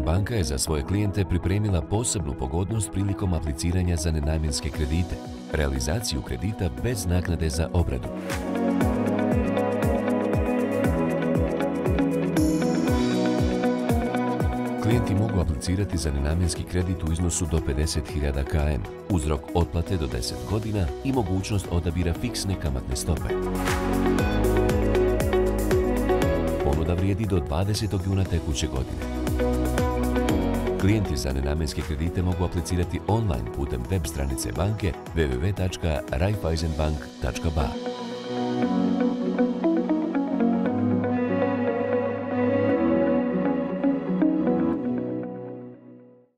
banka je za svoje klijente pripremila posebnu pogodnost prilikom apliciranja za nenamjenske kredite, realizaciju kredita bez naknade za obradu. Klijenti mogu aplicirati za nenamjenski kredit u iznosu do 50.000 km, uz rok otplate do 10 godina i mogućnost odabira fiksne kamatne stope. Ponuda vrijedi do 20. juna tekuće godine. Klijenti za nenamjenske kredite mogu aplicirati online putem web stranice banke www.raiffeisenbank.ba.